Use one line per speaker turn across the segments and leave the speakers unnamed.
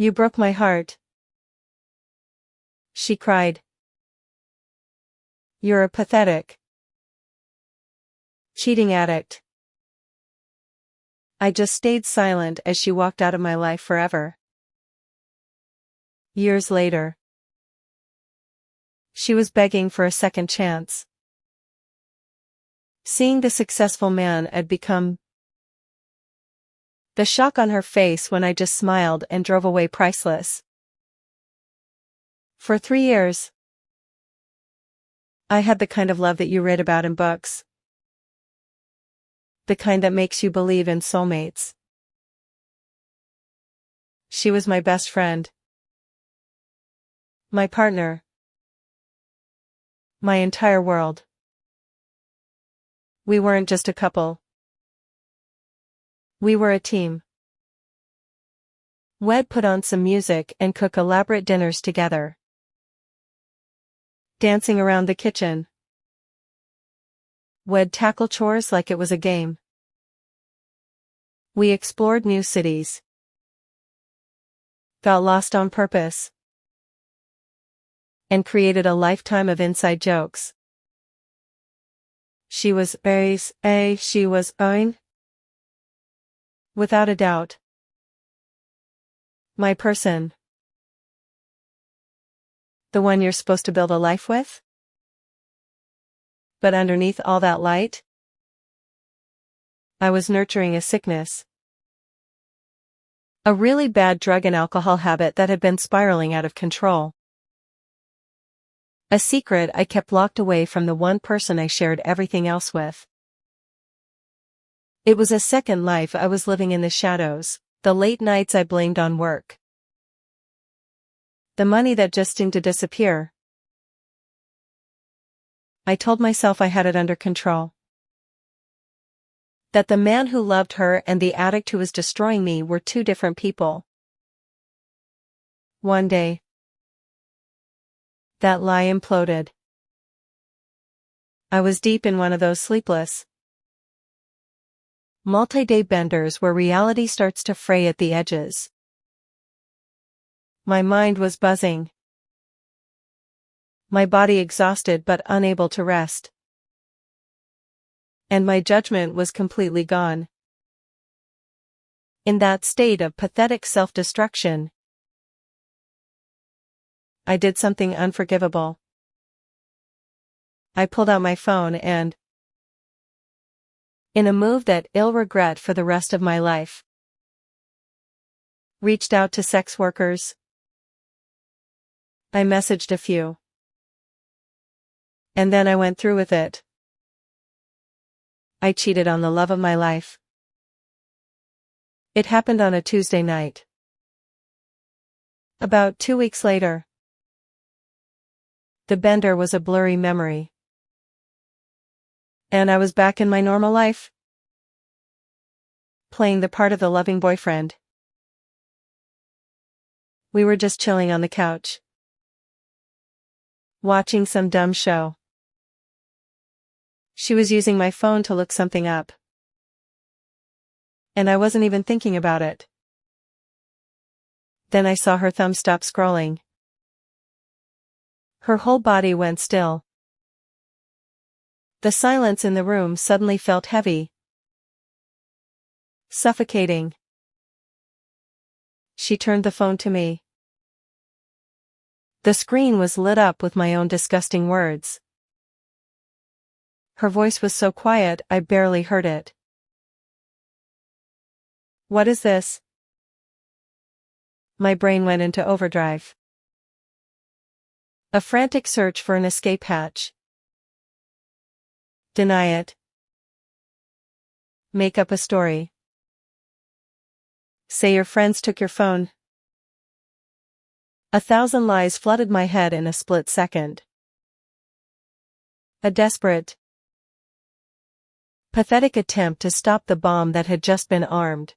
You broke my heart, she cried. You're a pathetic, cheating addict. I just stayed silent as she walked out of my life forever. Years later, she was begging for a second chance. Seeing the successful man I'd become, the shock on her face when I just smiled and drove away priceless. For 3 years, I had the kind of love that you read about in books. The kind that makes you believe in soulmates. She was my best friend. My partner. My entire world. We weren't just a couple. We were a team. We'd put on some music and cook elaborate dinners together. Dancing around the kitchen. We'd tackle chores like it was a game. We explored new cities. Got lost on purpose. And created a lifetime of inside jokes. She was she was own. Without a doubt. My person. The one you're supposed to build a life with? But underneath all that light, I was nurturing a sickness. A really bad drug and alcohol habit that had been spiraling out of control. A secret I kept locked away from the one person I shared everything else with. It was a second life I was living in the shadows, the late nights I blamed on work. The money that just seemed to disappear. I told myself I had it under control. That the man who loved her and the addict who was destroying me were two different people. One day, that lie imploded. I was deep in one of those sleepless, multi-day benders where reality starts to fray at the edges. My mind was buzzing. My body exhausted but unable to rest. And my judgment was completely gone. In that state of pathetic self-destruction, I did something unforgivable. I pulled out my phone and, in a move that I'll regret for the rest of my life, reached out to sex workers. I messaged a few. And then I went through with it. I cheated on the love of my life. It happened on a Tuesday night. About 2 weeks later, the bender was a blurry memory. And I was back in my normal life. Playing the part of the loving boyfriend. We were just chilling on the couch. Watching some dumb show. She was using my phone to look something up. And I wasn't even thinking about it. Then I saw her thumb stop scrolling. Her whole body went still. The silence in the room suddenly felt heavy. Suffocating. She turned the phone to me. The screen was lit up with my own disgusting words. Her voice was so quiet I barely heard it. What is this? My brain went into overdrive. A frantic search for an escape hatch. Deny it. Make up a story. Say your friends took your phone. 1,000 lies flooded my head in a split second. A desperate, pathetic attempt to stop the bomb that had just been armed.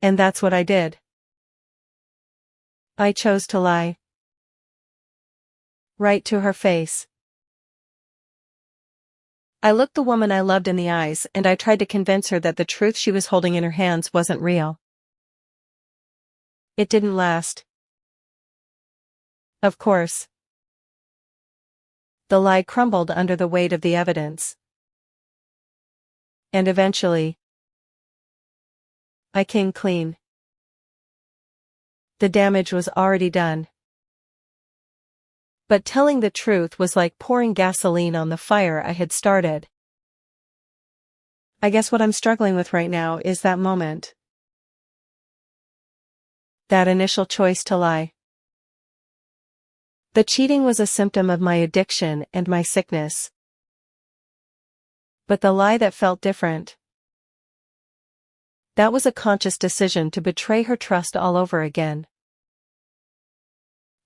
And that's what I did. I chose to lie. Right to her face. I looked the woman I loved in the eyes and I tried to convince her that the truth she was holding in her hands wasn't real. It didn't last. Of course. The lie crumbled under the weight of the evidence. And eventually, I came clean. The damage was already done. But telling the truth was like pouring gasoline on the fire I had started. I guess what I'm struggling with right now is that moment. That initial choice to lie. The cheating was a symptom of my addiction and my sickness. But the lie that felt different. That was a conscious decision to betray her trust all over again.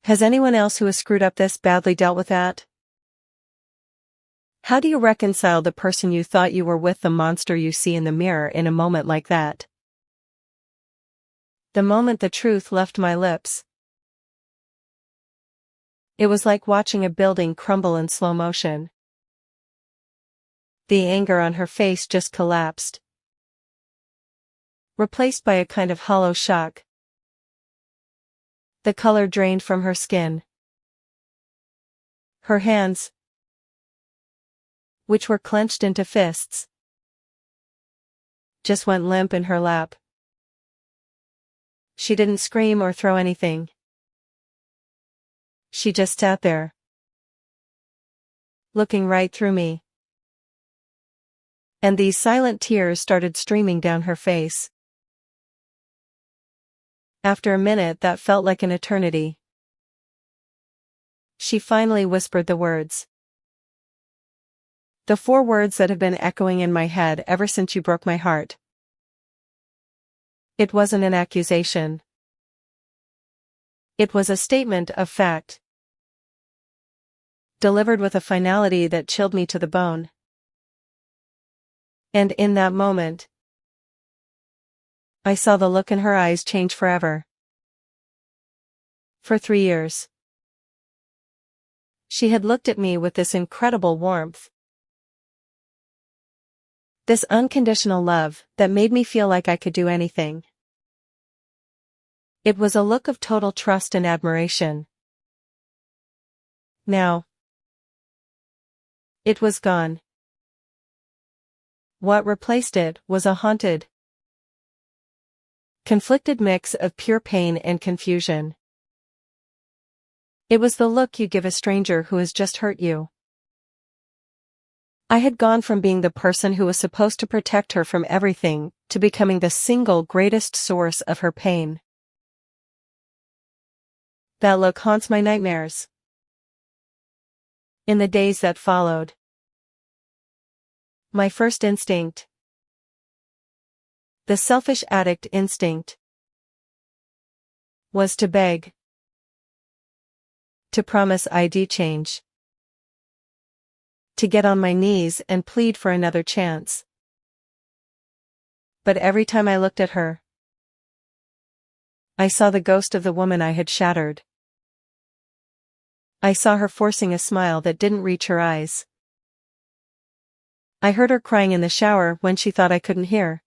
Has anyone else who has screwed up this badly dealt with that? How do you reconcile the person you thought you were with the monster you see in the mirror in a moment like that? The moment the truth left my lips. It was like watching a building crumble in slow motion. The anger on her face just collapsed, replaced by a kind of hollow shock. The color drained from her skin. Her hands, which were clenched into fists, just went limp in her lap. She didn't scream or throw anything. She just sat there, looking right through me. And these silent tears started streaming down her face. After a minute that felt like an eternity, she finally whispered the words. The 4 words that have been echoing in my head ever since you broke my heart. It wasn't an accusation. It was a statement of fact, delivered with a finality that chilled me to the bone. And in that moment, I saw the look in her eyes change forever. For 3 years, she had looked at me with this incredible warmth. This unconditional love that made me feel like I could do anything. It was a look of total trust and admiration. Now, it was gone. What replaced it was a haunted, conflicted mix of pure pain and confusion. It was the look you give a stranger who has just hurt you. I had gone from being the person who was supposed to protect her from everything, to becoming the single greatest source of her pain. That look haunts my nightmares. In the days that followed, my first instinct, the selfish addict instinct, was to beg, to promise ID change, to get on my knees and plead for another chance. But every time I looked at her, I saw the ghost of the woman I had shattered. I saw her forcing a smile that didn't reach her eyes. I heard her crying in the shower when she thought I couldn't hear.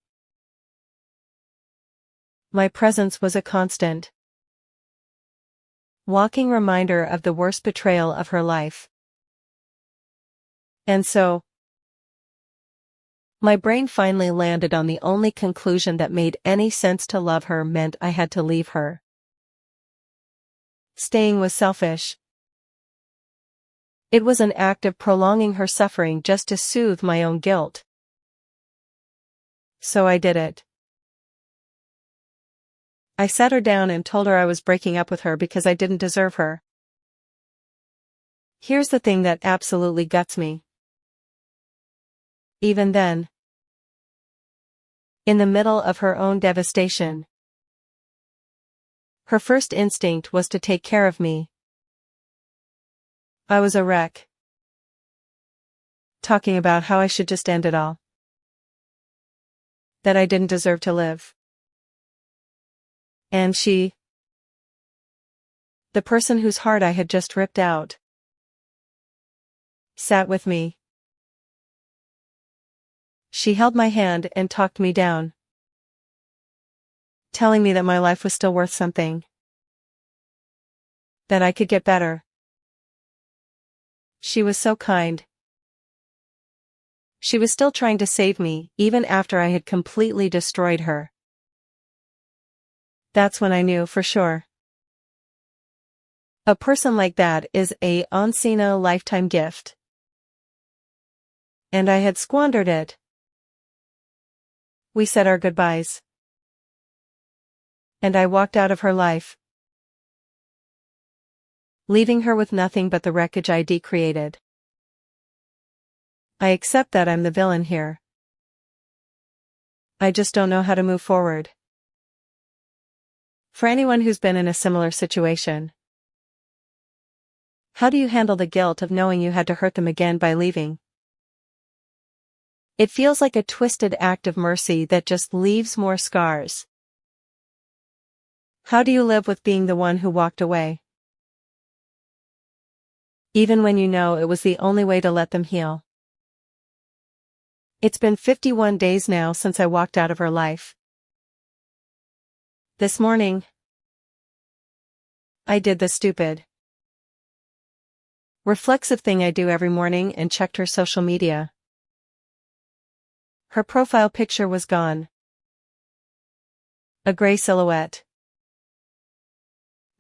My presence was a constant, walking reminder of the worst betrayal of her life. And so, my brain finally landed on the only conclusion that made any sense: to love her meant I had to leave her. Staying was selfish. It was an act of prolonging her suffering just to soothe my own guilt. So I did it. I sat her down and told her I was breaking up with her because I didn't deserve her. Here's the thing that absolutely guts me. Even then, in the middle of her own devastation, her first instinct was to take care of me. I was a wreck, talking about how I should just end it all, that I didn't deserve to live. And she, the person whose heart I had just ripped out, sat with me. She held my hand and talked me down. telling me that my life was still worth something. That I could get better. She was so kind. She was still trying to save me, even after I had completely destroyed her. That's when I knew for sure. A person like that is a once-in-a-lifetime gift. And I had squandered it. We said our goodbyes. And I walked out of her life, leaving her with nothing but the wreckage I'd created. I accept that I'm the villain here. I just don't know how to move forward. For anyone who's been in a similar situation, how do you handle the guilt of knowing you had to hurt them again by leaving? It feels like a twisted act of mercy that just leaves more scars. How do you live with being the one who walked away? Even when you know it was the only way to let them heal. It's been 51 days now since I walked out of her life. This morning, I did the stupid, reflexive thing I do every morning and checked her social media. Her profile picture was gone. A gray silhouette.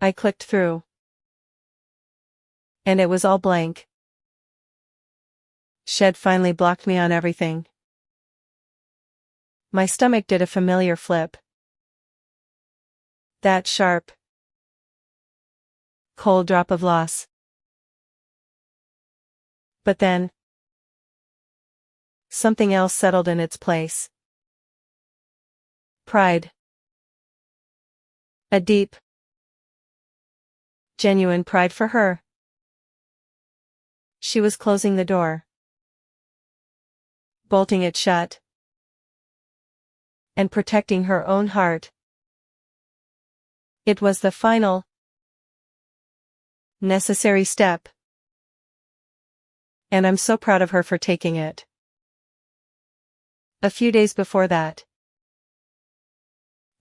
I clicked through. And it was all blank. Shed finally blocked me on everything. My stomach did a familiar flip. That sharp, cold drop of loss. But then, something else settled in its place. Pride. A deep, genuine pride for her. She was closing the door, bolting it shut, and protecting her own heart. It was the final, necessary step. And I'm so proud of her for taking it. A few days before that,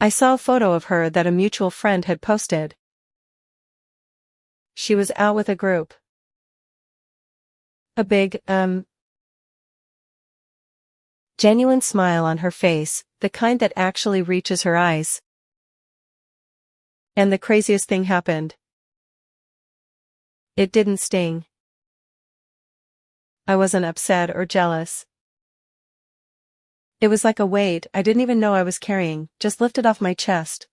I saw a photo of her that a mutual friend had posted. She was out with a group. A big, genuine smile on her face, the kind that actually reaches her eyes. And the craziest thing happened. It didn't sting. I wasn't upset or jealous. It was like a weight I didn't even know I was carrying, just lifted off my chest.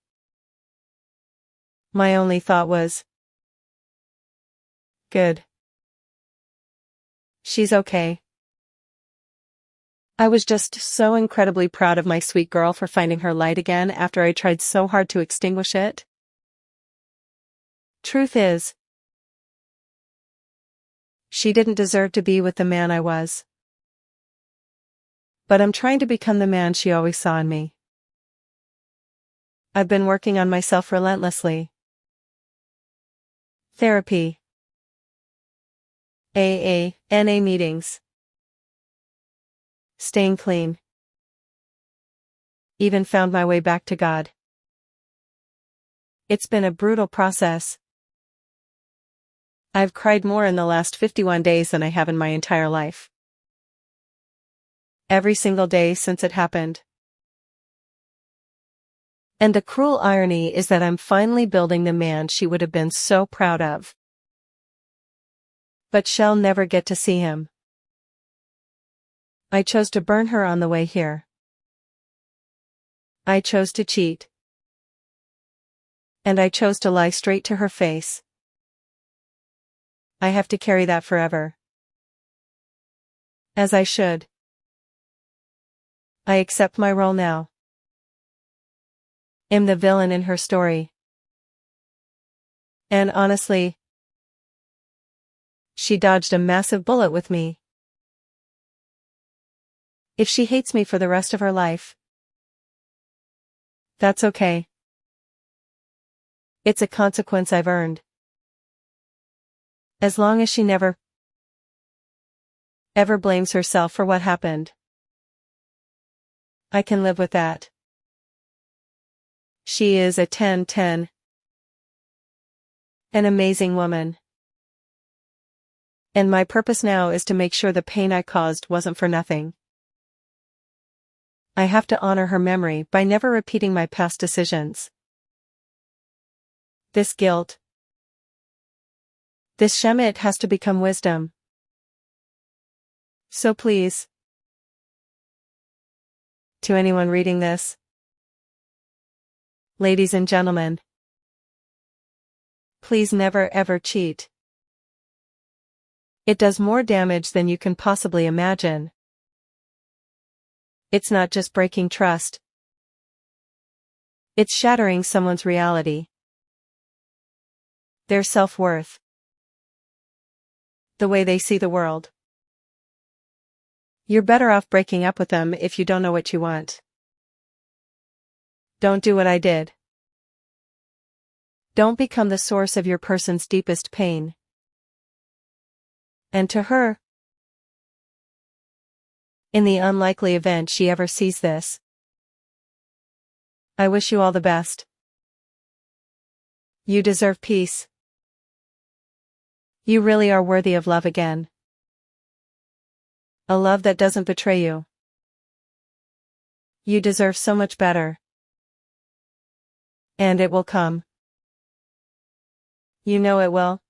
My only thought was, good. She's okay. I was just so incredibly proud of my sweet girl for finding her light again after I tried so hard to extinguish it. Truth is, she didn't deserve to be with the man I was. But I'm trying to become the man she always saw in me. I've been working on myself relentlessly. Therapy. AA, NA meetings. Staying clean. Even found my way back to God. It's been a brutal process. I've cried more in the last 51 days than I have in my entire life. Every single day since it happened. And the cruel irony is that I'm finally building the man she would have been so proud of. But she'll never get to see him. I chose to burn her on the way here. I chose to cheat. And I chose to lie straight to her face. I have to carry that forever. As I should. I accept my role now. I'm the villain in her story. And honestly, she dodged a massive bullet with me. If she hates me for the rest of her life, that's okay. It's a consequence I've earned. As long as she never, ever blames herself for what happened, I can live with that. She is a 10/10. An amazing woman. And my purpose now is to make sure the pain I caused wasn't for nothing. I have to honor her memory by never repeating my past decisions. This guilt, this shame, it has to become wisdom. So please, to anyone reading this, ladies and gentlemen, please never ever cheat. It does more damage than you can possibly imagine. It's not just breaking trust. It's shattering someone's reality. Their self-worth. The way they see the world. You're better off breaking up with them if you don't know what you want. Don't do what I did. Don't become the source of your person's deepest pain. And to her, in the unlikely event she ever sees this, I wish you all the best. You deserve peace. You really are worthy of love again. A love that doesn't betray you. You deserve so much better. And it will come. You know it will.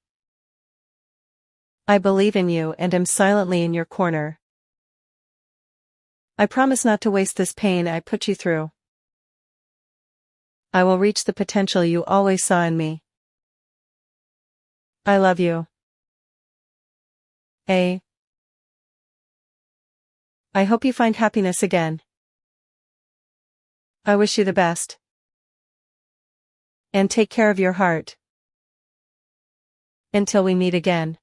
I believe in you and am silently in your corner. I promise not to waste this pain I put you through. I will reach the potential you always saw in me. I love you. I hope you find happiness again. I wish you the best. And take care of your heart. Until we meet again.